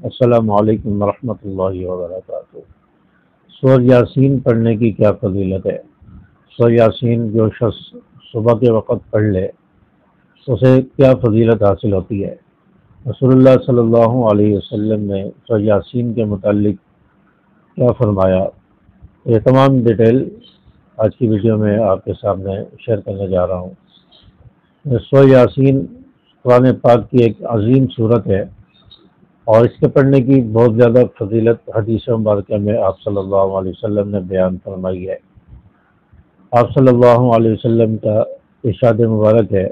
السلام علیکم ورحمۃ اللہ وبرکاتہ۔ سورہ یاسین پڑھنے کی کیا فضیلت ہے؟ سورہ یاسین جو شخص صبح کے وقت پڑھ لے اسے کیا فضیلت حاصل ہوتی ہے؟ رسول اللہ صلی اللہ علیہ وسلم نے سورہ یاسین کے متعلق کیا فرمایا، یہ تمام ڈیٹیل آج کی ویڈیو میں آپ کے سامنے شیئر کرنے جا رہا ہوں۔ سورہ یاسین قرآن پاک کی ایک عظیم صورت ہے اور اس کے پڑھنے کی بہت زیادہ فضیلت حدیث مبارکہ میں آپ صلی اللہ علیہ وسلم نے بیان فرمائی ہے۔ آپ صلی اللہ علیہ وسلم کا ارشاد مبارک ہے،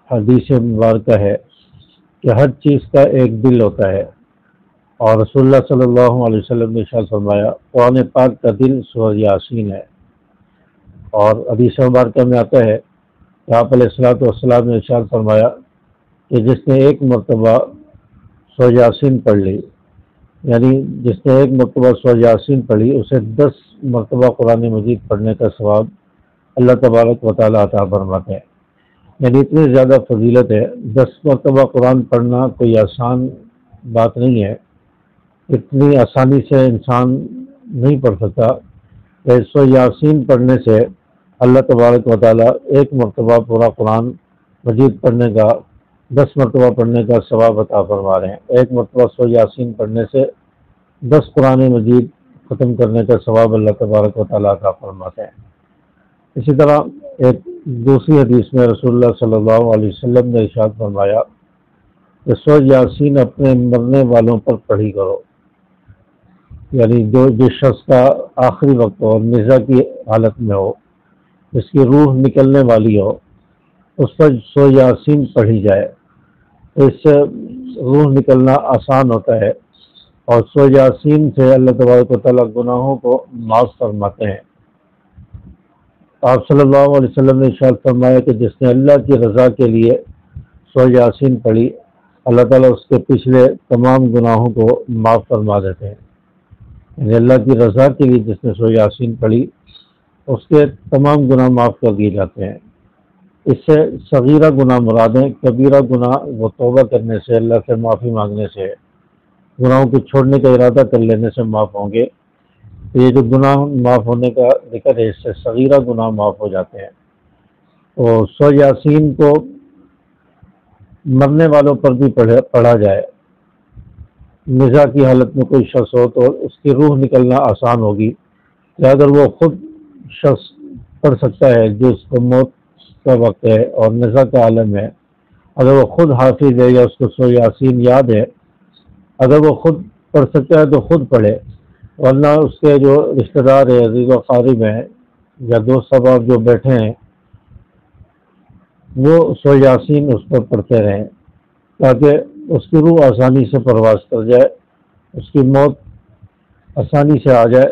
حدیث مبارکہ ہے کہ ہر چیز کا ایک دل ہوتا ہے، اور رسول اللہ صلی اللہ علیہ وسلم نے ارشاد فرمایا قرآن پاک کا دل سورہ یاسین ہے۔ اور حدیث مبارکہ میں آتا ہے کہ آپ علیہ الصلوۃ والسلام نے ارشاد فرمایا کہ جس نے ایک مرتبہ سورہ یاسین پڑھ لی، یعنی جس نے ایک مرتبہ سورہ یاسین پڑھی اسے 10 مرتبہ قرآن مجید پڑھنے کا ثواب اللہ تبارک و تعالیٰ عطا فرماتے ہیں۔ یعنی اتنی زیادہ فضیلت ہے، 10 مرتبہ قرآن پڑھنا کوئی آسان بات نہیں ہے، اتنی آسانی سے انسان نہیں پڑھ سکتا کہ سورہ یاسین پڑھنے سے اللہ تبارک و تعالیٰ ایک مرتبہ پورا قرآن مجید پڑھنے کا 10 مرتبہ پڑھنے کا ثواب عطا فرما رہے ہیں۔ ایک مرتبہ سورہ یاسین پڑھنے سے 10 قرآن مجید ختم کرنے کا ثواب اللہ تبارک و تعالیٰ عطا فرماتے ہیں۔ اسی طرح ایک دوسری حدیث میں رسول اللہ صلی اللہ علیہ وسلم نے ارشاد فرمایا کہ سورہ یاسین اپنے مرنے والوں پر پڑھی کرو، یعنی جس شخص کا آخری وقت ہو، نزا کی حالت میں ہو، جس کی روح نکلنے والی ہو، اس پر سورہ یاسین پڑھی جائے، اس سے روح نکلنا آسان ہوتا ہے، اور سورہ یاسین سے اللہ تبارک و تعالیٰ گناہوں کو معاف فرماتے ہیں۔ آپ صلی اللہ علیہ وسلم نے ارشاد فرمایا کہ جس نے اللہ کی رضا کے لیے سورہ یاسین پڑھی، اللہ تعالیٰ اس کے پچھلے تمام گناہوں کو معاف فرما دیتے ہیں۔ یعنی اللہ کی رضا کے لیے جس نے سورہ یاسین پڑھی اس کے تمام گناہ معاف کر دیے جاتے ہیں۔ اس سے صغیرہ گناہ مرادیں، کبیرہ گناہ وہ توبہ کرنے سے، اللہ سے معافی مانگنے سے، گناہوں کو چھوڑنے کا ارادہ کر لینے سے معاف ہوں گے۔ تو یہ جو گناہ معاف ہونے کا ذکر ہے، اس سے صغیرہ گناہ معاف ہو جاتے ہیں۔ تو سورہ یاسین کو مرنے والوں پر بھی پڑھا جائے، نزا کی حالت میں کوئی شخص ہو تو اس کی روح نکلنا آسان ہوگی، کہ اگر وہ خود شخص پڑھ سکتا ہے جو اس کو موت کا وقت ہے اور نزا کا عالم ہے، اگر وہ خود حافظ ہے یا اس کو سورہ یاسین یاد ہے، اگر وہ خود پڑھ سکتا ہے تو خود پڑھے، ورنہ اس کے جو رشتہ دار ہے، عزیز و قارب ہیں یا دوست احباب جو بیٹھے ہیں، وہ سورہ یاسین اس پر پڑھتے رہیں تاکہ اس کی روح آسانی سے پرواز کر جائے، اس کی موت آسانی سے آ جائے۔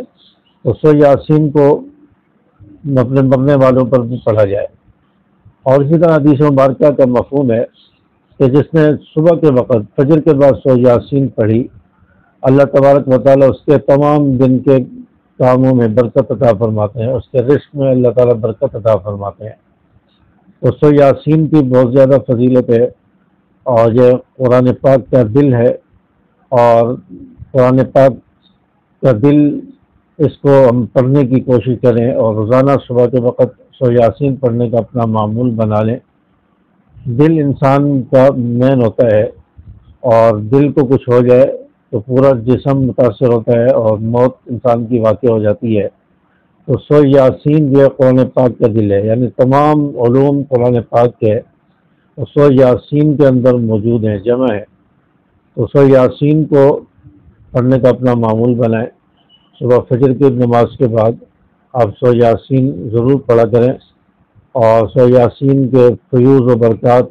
تو سورہ یاسین کو اپنے مرنے والوں پر بھی پڑھا جائے۔ اور اسی طرح حدیث مبارکہ کا مفہوم ہے کہ جس نے صبح کے وقت فجر کے بعد سورہ یاسین پڑھی، اللہ تبارک و تعالیٰ اس کے تمام دن کے کاموں میں برکت عطا فرماتے ہیں، اس کے رزق میں اللہ تعالیٰ برکت عطا فرماتے ہیں۔ تو سورہ یاسین کی بہت زیادہ فضیلت ہے، اور یہ قرآن پاک کا دل ہے، اور قرآن پاک کا دل، اس کو ہم پڑھنے کی کوشش کریں اور روزانہ صبح کے وقت سورہ یاسین پڑھنے کا اپنا معمول بنا لیں۔ دل انسان کا مین ہوتا ہے، اور دل کو کچھ ہو جائے تو پورا جسم متاثر ہوتا ہے اور موت انسان کی واقع ہو جاتی ہے۔ تو سورہ یاسین جو قرآن پاک کا دل ہے، یعنی تمام علوم قرآن پاک کے سورہ یاسین کے اندر موجود ہیں، جمع ہے۔ تو سورہ یاسین کو پڑھنے کا اپنا معمول بنائیں۔ صبح فجر کی نماز کے بعد آپ سورہ یاسین ضرور پڑھا کریں، اور سورہ یاسین کے فیوز و برکات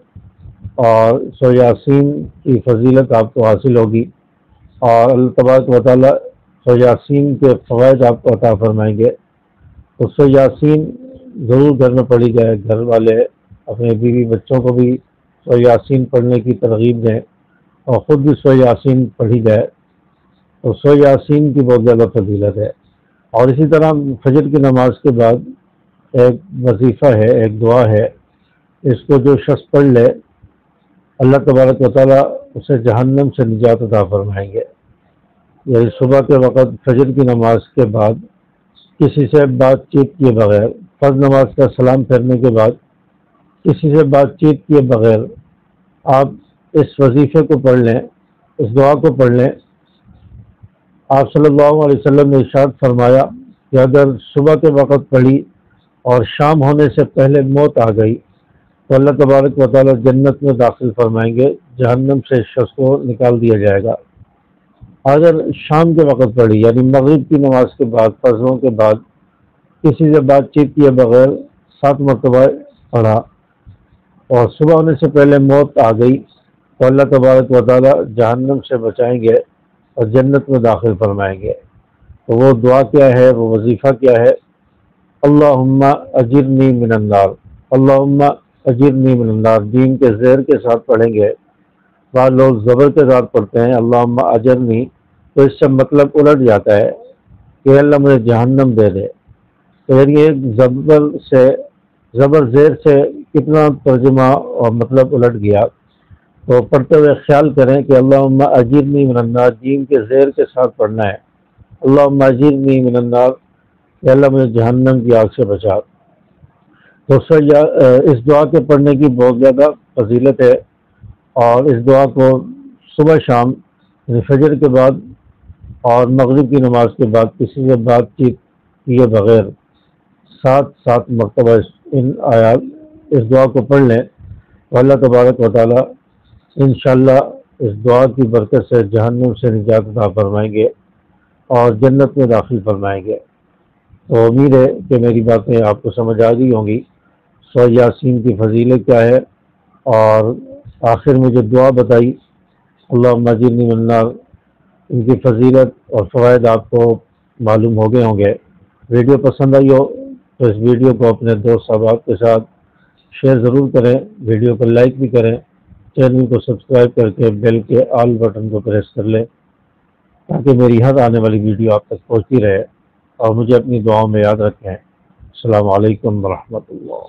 اور سورہ یاسین کی فضیلت آپ کو حاصل ہوگی، اور اللہ تبارک و تعالیٰ سورہ یاسین کے فوائد آپ کو عطا فرمائیں گے۔ تو سورہ یاسین ضرور گھر میں پڑھی جائے، گھر والے اپنے بیوی بچوں کو بھی سورہ یاسین پڑھنے کی ترغیب دیں، اور خود بھی سورہ یاسین پڑھی جائے۔ تو سورہ یاسین کی بہت زیادہ فضیلت ہے۔ اور اسی طرح فجر کی نماز کے بعد ایک وظیفہ ہے، ایک دعا ہے، اس کو جو شخص پڑھ لے اللہ تبارک و تعالیٰ اسے جہنم سے نجات عطا فرمائیں گے۔ یعنی صبح کے وقت فجر کی نماز کے بعد کسی سے بات چیت کیے بغیر، فرض نماز کا سلام پھیرنے کے بعد کسی سے بات چیت کیے بغیر آپ اس وظیفے کو پڑھ لیں، اس دعا کو پڑھ لیں۔ آپ صلی اللہ علیہ وسلم نے ارشاد فرمایا کہ اگر صبح کے وقت پڑھی اور شام ہونے سے پہلے موت آ گئی تو اللہ تبارک و تعالی جنت میں داخل فرمائیں گے، جہنم سے اس شخص کو نکال دیا جائے گا۔ اگر شام کے وقت پڑھی یعنی مغرب کی نماز کے بعد، فجروں کے بعد کسی سے بات چیت کیے بغیر 7 مرتبہ پڑھا اور صبح ہونے سے پہلے موت آ گئی تو اللہ تبارک و تعالی جہنم سے بچائیں گے اور جنت میں داخل فرمائیں گے۔ تو وہ دعا کیا ہے، وہ وظیفہ کیا ہے؟ اللہم اجرنی من النار، اللہم اجرنی من النار، جیم کے زیر کے ساتھ پڑھیں گے۔ بعض لوگ زبر کے ساتھ پڑھتے ہیں اللہم اجرنی، تو اس سے مطلب الٹ جاتا ہے کہ اللہ مجھے جہنم دے دے۔ تو یہ زبر زیر سے کتنا ترجمہ اور مطلب الٹ گیا۔ تو پڑھتے ہوئے خیال کریں کہ اللہم اجرنی من النار جیم کے زیر کے ساتھ پڑھنا ہے، اللہم اجرنی من النار، کہ اللہ مجھے جہنم کی آگ سے بچا۔ تو اس دعا کے پڑھنے کی بہت زیادہ فضیلت ہے، اور اس دعا کو صبح شام یعنی فجر کے بعد اور مغرب کی نماز کے بعد کسی سے بات چیت کیے بغیر 7 مرتبہ اس دعا کو پڑھ لیں تو اللہ تبارک و تعالی انشاءاللہ اس دعا کی برکت سے جہنم سے نجات عطا فرمائیں گے اور جنت میں داخل فرمائیں گے۔ تو امید ہے کہ میری باتیں آپ کو سمجھ آ گئی ہوں گی، سورہ یاسین کی فضیلت کیا ہے، اور آخر میں جو دعا بتائی اللہم اجرنی من النار، ان کی فضیلت اور فوائد آپ کو معلوم ہو گئے ہوں گے۔ ویڈیو پسند آئی ہو تو اس ویڈیو کو اپنے دوست احباب کے ساتھ شیئر ضرور کریں، ویڈیو کو لائک بھی کریں، چینل کو سبسکرائب کر کے بیل کے آل بٹن کو پریس کر لیں تاکہ میری ہر آنے والی ویڈیو آپ تک پہنچتی رہے، اور مجھے اپنی دعاؤں میں یاد رکھیں۔ السلام علیکم ورحمۃ اللہ۔